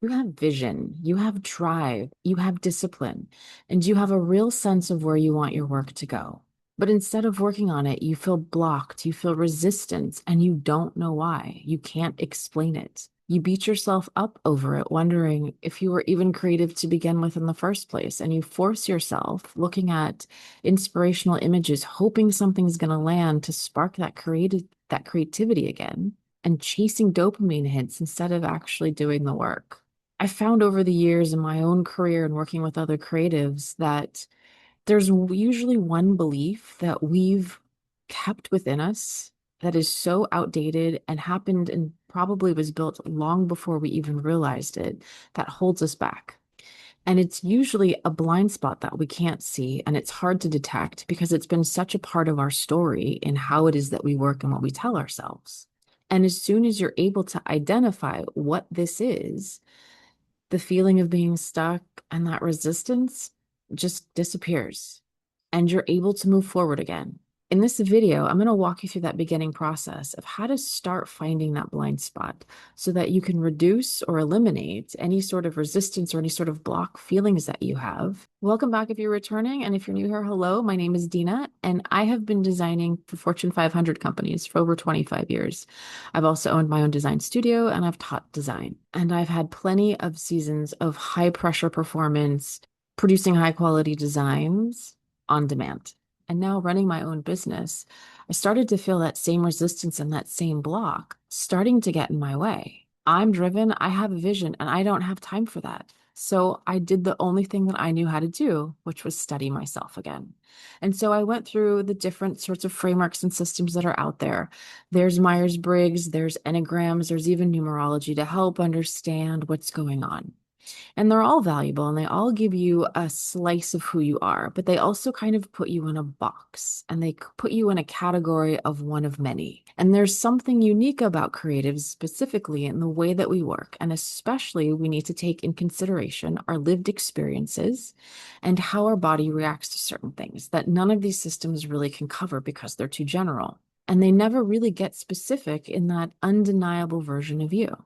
You have vision, you have drive, you have discipline, and you have a real sense of where you want your work to go. But instead of working on it, you feel blocked, you feel resistance, and you don't know why. You can't explain it. You beat yourself up over it, wondering if you were even creative to begin with in the first place. And you force yourself looking at inspirational images, hoping something's going to land to spark that creativity again, and chasing dopamine hits instead of actually doing the work. I found over the years in my own career and working with other creatives that there's usually one belief that we've kept within us that is so outdated and happened and probably was built long before we even realized it that holds us back. And it's usually a blind spot that we can't see, and it's hard to detect because it's been such a part of our story in how it is that we work and what we tell ourselves. And as soon as you're able to identify what this is, the feeling of being stuck and that resistance just disappears and you're able to move forward again. In this video, I'm going to walk you through that beginning process of how to start finding that blind spot so that you can reduce or eliminate any sort of resistance or any sort of block feelings that you have. Welcome back if you're returning. And if you're new here, hello, my name is Dina, and I have been designing for Fortune 500 companies for over 25 years. I've also owned my own design studio and I've taught design. And I've had plenty of seasons of high pressure performance, producing high quality designs on demand. And now running my own business, I started to feel that same resistance and that same block starting to get in my way. I'm driven, I have a vision, and I don't have time for that. So I did the only thing that I knew how to do, which was study myself again. And so I went through the different sorts of frameworks and systems that are out there. There's Myers-Briggs, there's Enneagrams, there's even numerology to help understand what's going on. And they're all valuable and they all give you a slice of who you are, but they also kind of put you in a box and they put you in a category of one of many. And there's something unique about creatives, specifically in the way that we work. And especially, we need to take in consideration our lived experiences and how our body reacts to certain things that none of these systems really can cover because they're too general. And they never really get specific in that undeniable version of you.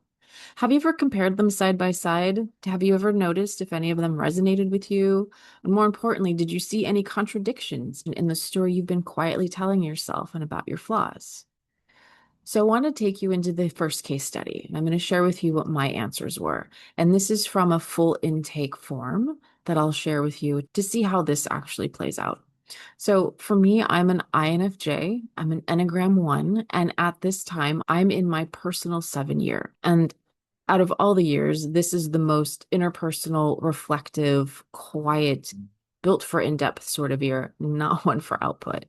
Have you ever compared them side by side? Have you ever noticed if any of them resonated with you? And more importantly, did you see any contradictions in the story you've been quietly telling yourself and about your flaws? So I want to take you into the first case study, and I'm going to share with you what my answers were. And this is from a full intake form that I'll share with you to see how this actually plays out. So for me, I'm an INFJ, I'm an Enneagram 1, and at this time, I'm in my personal 7 year. And out of all the years, this is the most interpersonal, reflective, quiet, built for in-depth sort of year, not one for output.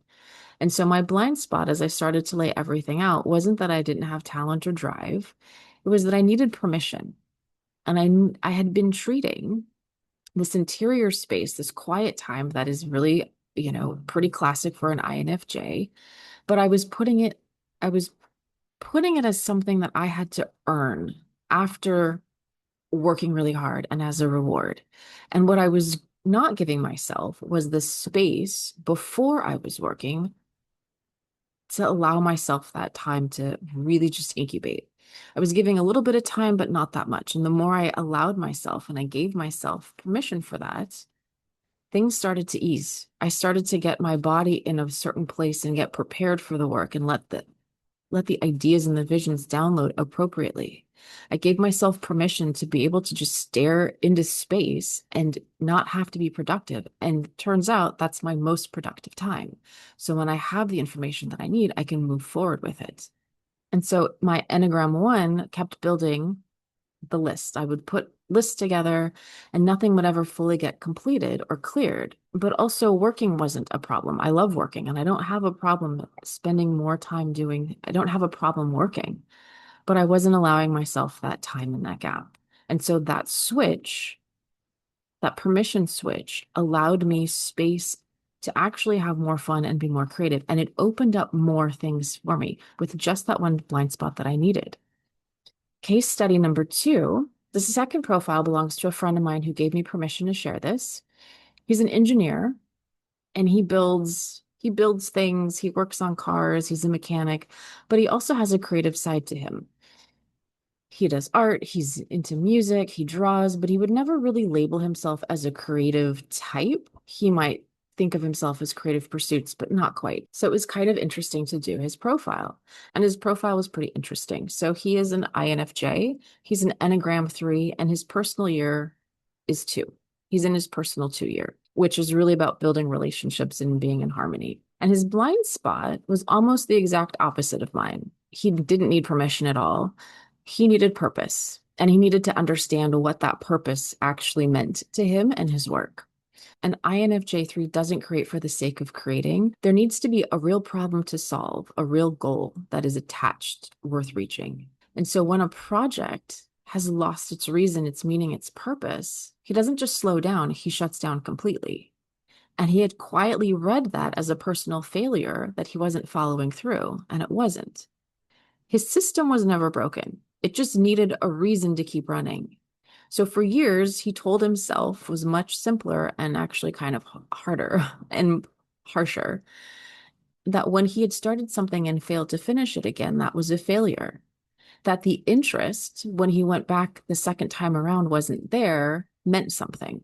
And so my blind spot as I started to lay everything out wasn't that I didn't have talent or drive. It was that I needed permission. And I had been treating this interior space, this quiet time that is really, pretty classic for an INFJ, but I was putting it as something that I had to earn after working really hard and as a reward. And what I was not giving myself was the space before I was working to allow myself that time to really just incubate. I was giving a little bit of time, but not that much. And the more I allowed myself and I gave myself permission for that, things started to ease. I started to get my body in a certain place and get prepared for the work and let the ideas and the visions download appropriately. I gave myself permission to be able to just stare into space and not have to be productive. And turns out that's my most productive time. So when I have the information that I need, I can move forward with it. And so my Enneagram 1 kept building the list. I would put lists together and nothing would ever fully get completed or cleared. But also working wasn't a problem. I love working and I don't have a problem spending more time I don't have a problem working, but I wasn't allowing myself that time in that gap. And so that permission switch allowed me space to actually have more fun and be more creative. And it opened up more things for me with just that one blind spot that I needed. Case study number 2. The second profile belongs to a friend of mine who gave me permission to share this. He's an engineer and he builds things, he works on cars, he's a mechanic, but he also has a creative side to him. He does art, he's into music, he draws, but he would never really label himself as a creative type. He might think of himself as creative pursuits, but not quite. So it was kind of interesting to do his profile. And his profile was pretty interesting. So he is an INFJ, he's an Enneagram 3, and his personal year is 2. He's in his personal 2 year, which is really about building relationships and being in harmony. And his blind spot was almost the exact opposite of mine. He didn't need permission at all. He needed purpose, and he needed to understand what that purpose actually meant to him and his work. An INFJ3 doesn't create for the sake of creating. There needs to be a real problem to solve, a real goal that is attached, worth reaching. And so when a project has lost its reason, its meaning, its purpose, he doesn't just slow down, he shuts down completely. And he had quietly read that as a personal failure that he wasn't following through, and it wasn't. His system was never broken. It just needed a reason to keep running. So for years, he told himself was much simpler and actually kind of harder and harsher, that when he had started something and failed to finish it again, that was a failure. That the interest, when he went back the second time around, wasn't there, meant something.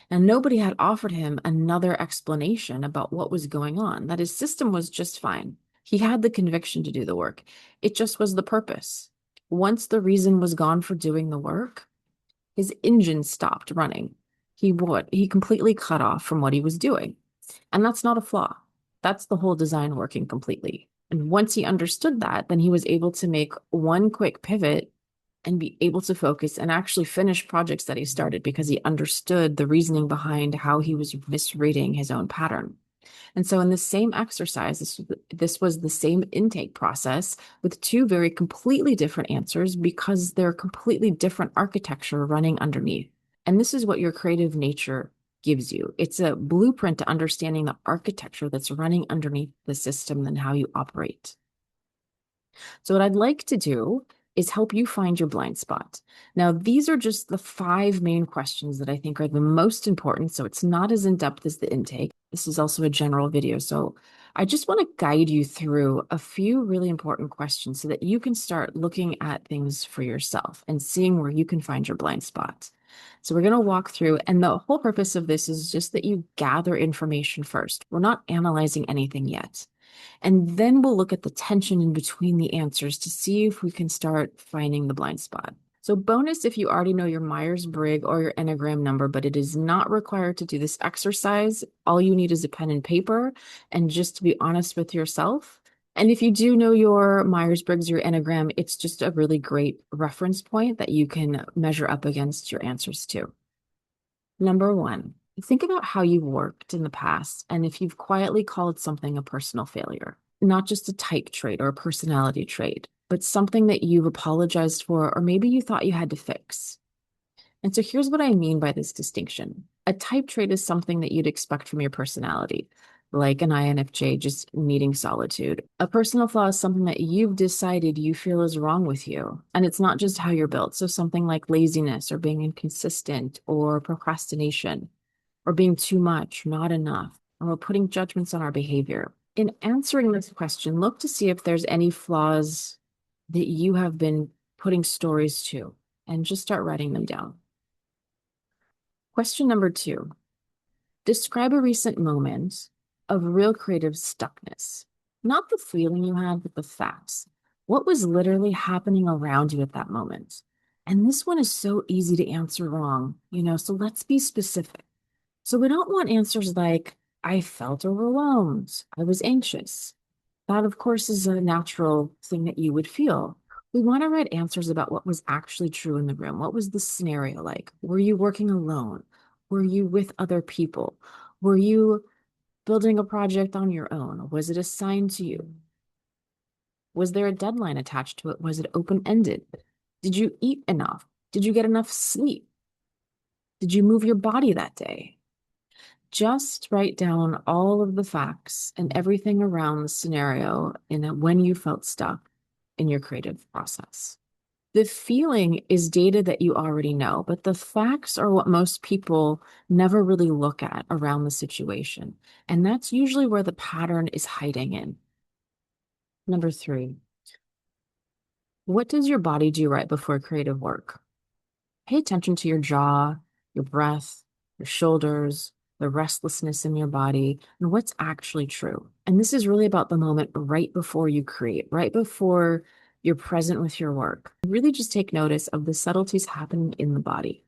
And nobody had offered him another explanation about what was going on, that his system was just fine. He had the conviction to do the work. It just was the purpose. Once the reason was gone for doing the work, his engine stopped running. He completely cut off from what he was doing. And that's not a flaw. That's the whole design working completely. And once he understood that, then he was able to make one quick pivot and be able to focus and actually finish projects that he started because he understood the reasoning behind how he was misreading his own pattern. And so in the same exercise, this was the same intake process with two very completely different answers because they're completely different architecture running underneath. And this is what your creative nature gives you. It's a blueprint to understanding the architecture that's running underneath the system and how you operate. So what I'd like to do is help you find your blind spot. Now, these are just the 5 main questions that I think are the most important. So it's not as in-depth as the intake. This is also a general video. So I just want to guide you through a few really important questions so that you can start looking at things for yourself and seeing where you can find your blind spot. So we're going to walk through, and the whole purpose of this is just that you gather information first. We're not analyzing anything yet. And then we'll look at the tension in between the answers to see if we can start finding the blind spot. So bonus if you already know your Myers-Briggs or your Enneagram number, but it is not required to do this exercise. All you need is a pen and paper and just to be honest with yourself. And if you do know your Myers-Briggs or your Enneagram, it's just a really great reference point that you can measure up against your answers to. Number 1. Think about how you've worked in the past and if you've quietly called something a personal failure, not just a type trait or a personality trait, but something that you've apologized for, or maybe you thought you had to fix. And so here's what I mean by this distinction. A type trait is something that you'd expect from your personality, like an INFJ just needing solitude. A personal flaw is something that you've decided you feel is wrong with you. And it's not just how you're built. So something like laziness or being inconsistent or procrastination or being too much, not enough, or we're putting judgments on our behavior. In answering this question, look to see if there's any flaws that you have been putting stories to, and just start writing them down. Question number 2, describe a recent moment of real creative stuckness. Not the feeling you had, but the facts. What was literally happening around you at that moment? And this one is so easy to answer wrong, so let's be specific. So we don't want answers like, I felt overwhelmed, I was anxious. That, of course, is a natural thing that you would feel. We want to write answers about what was actually true in the room. What was the scenario like? Were you working alone? Were you with other people? Were you building a project on your own? Was it assigned to you? Was there a deadline attached to it? Was it open-ended? Did you eat enough? Did you get enough sleep? Did you move your body that day? Just write down all of the facts and everything around the scenario and when you felt stuck in your creative process. The feeling is data that you already know, but the facts are what most people never really look at around the situation. And that's usually where the pattern is hiding in. Number 3, What does your body do right before creative work? Pay attention to your jaw, your breath, your shoulders, the restlessness in your body, and what's actually true. And this is really about the moment right before you create, right before you're present with your work. Really just take notice of the subtleties happening in the body.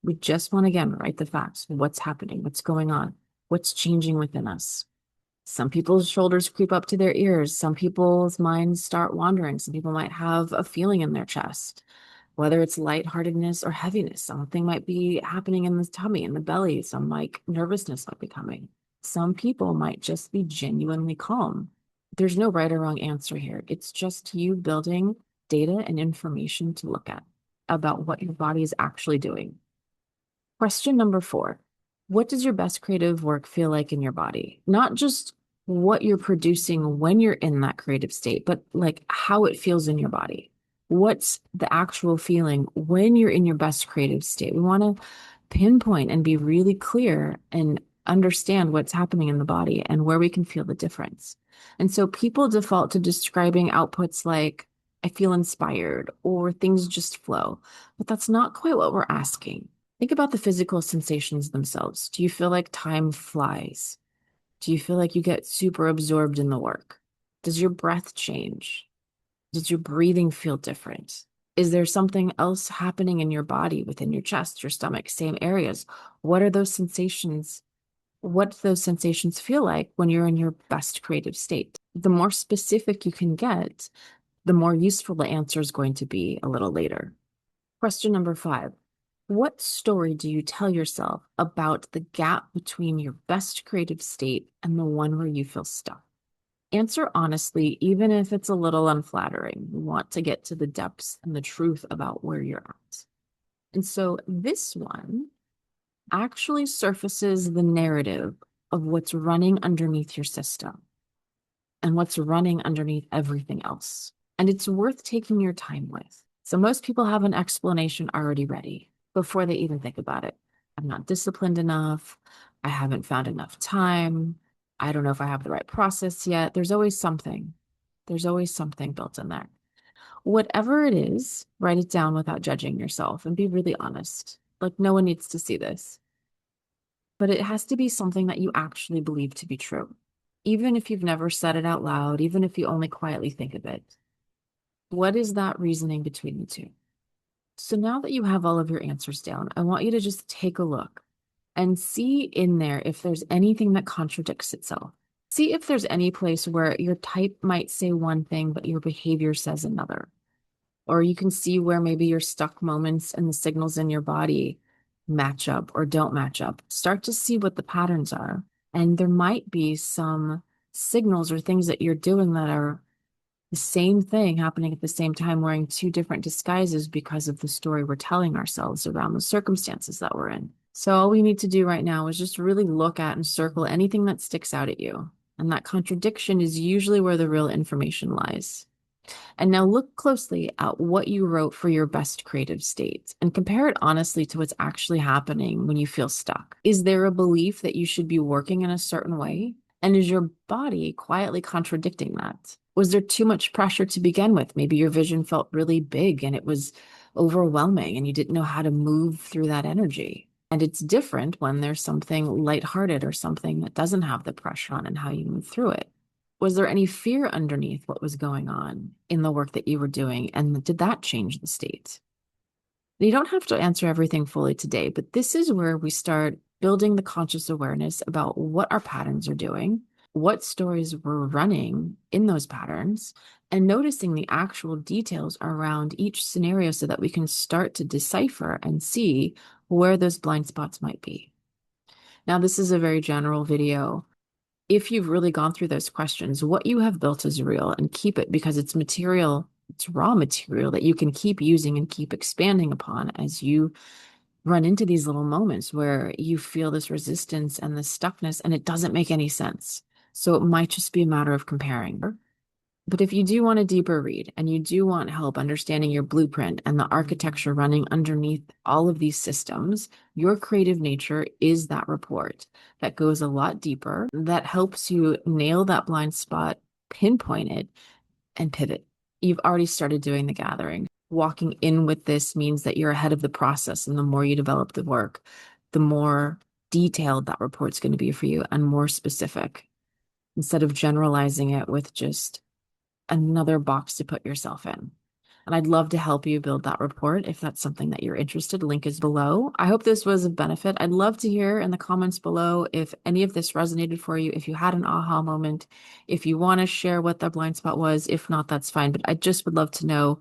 We just want to, again, write the facts. What's happening? What's going on? What's changing within us? Some people's shoulders creep up to their ears. Some people's minds start wandering. Some people might have a feeling in their chest, whether it's lightheartedness or heaviness. Something might be happening in the tummy, in the belly. Some like nervousness might be coming. Some people might just be genuinely calm. There's no right or wrong answer here. It's just you building data and information to look at about what your body is actually doing. Question number 4. What does your best creative work feel like in your body? Not just what you're producing when you're in that creative state, but like how it feels in your body. What's the actual feeling when you're in your best creative state? We want to pinpoint and be really clear and understand what's happening in the body and where we can feel the difference. And so people default to describing outputs like, I feel inspired, or things just flow. But that's not quite what we're asking. Think about the physical sensations themselves. Do you feel like time flies? Do you feel like you get super absorbed in the work? Does your breath change? Does your breathing feel different? Is there something else happening in your body, within your chest, your stomach, same areas? What are those sensations? What do those sensations feel like when you're in your best creative state? The more specific you can get, the more useful the answer is going to be a little later. Question number 5. What story do you tell yourself about the gap between your best creative state and the one where you feel stuck? Answer honestly, even if it's a little unflattering. We want to get to the depths and the truth about where you're at. And so this one actually surfaces the narrative of what's running underneath your system and what's running underneath everything else. And it's worth taking your time with. So most people have an explanation already ready before they even think about it. I'm not disciplined enough. I haven't found enough time. I don't know if I have the right process yet. There's always something. There's always something built in there. Whatever it is, write it down without judging yourself and be really honest. Like, no one needs to see this. But it has to be something that you actually believe to be true. Even if you've never said it out loud, even if you only quietly think of it. What is that reasoning between the two? So now that you have all of your answers down, I want you to just take a look and see in there if there's anything that contradicts itself. See if there's any place where your type might say one thing, but your behavior says another. Or you can see where maybe your stuck moments and the signals in your body match up or don't match up. Start to see what the patterns are. And there might be some signals or things that you're doing that are the same thing happening at the same time, wearing two different disguises because of the story we're telling ourselves around the circumstances that we're in. So all we need to do right now is just really look at and circle anything that sticks out at you. And that contradiction is usually where the real information lies. And now look closely at what you wrote for your best creative state and compare it honestly to what's actually happening when you feel stuck. Is there a belief that you should be working in a certain way? And is your body quietly contradicting that? Was there too much pressure to begin with? Maybe your vision felt really big and it was overwhelming and you didn't know how to move through that energy. And it's different when there's something lighthearted or something that doesn't have the pressure on and how you move through it. Was there any fear underneath what was going on in the work that you were doing? And did that change the state? You don't have to answer everything fully today, but this is where we start building the conscious awareness about what our patterns are doing, what stories we're running in those patterns, and noticing the actual details around each scenario so that we can start to decipher and see where those blind spots might be. Now, this is a very general video. If you've really gone through those questions, what you have built is real, and keep it because it's material, it's raw material that you can keep using and keep expanding upon as you run into these little moments where you feel this resistance and this stuckness and it doesn't make any sense. So it might just be a matter of comparing. But if you do want a deeper read and you do want help understanding your blueprint and the architecture running underneath all of these systems, Your Creative Nature is that report that goes a lot deeper, that helps you nail that blind spot, pinpoint it, and pivot. you've already started doing the gathering. Walking in with this means that you're ahead of the process, and the more you develop the work, the more detailed that report's going to be for you and more specific, instead of generalizing it with just another box to put yourself in. And I'd love to help you build that report if that's something that you're interested. Link is below. I hope this was of benefit. I'd love to hear in the comments below if any of this resonated for you, if you had an aha moment, if you want to share what the blind spot was. If not, that's fine. But I just would love to know,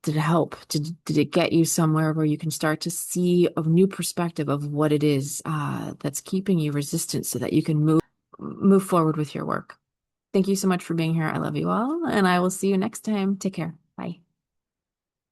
did it help? Did it get you somewhere where you can start to see a new perspective of what it is that's keeping you resistant so that you can move forward with your work? Thank you so much for being here. I love you all, and I will see you next time. Take care.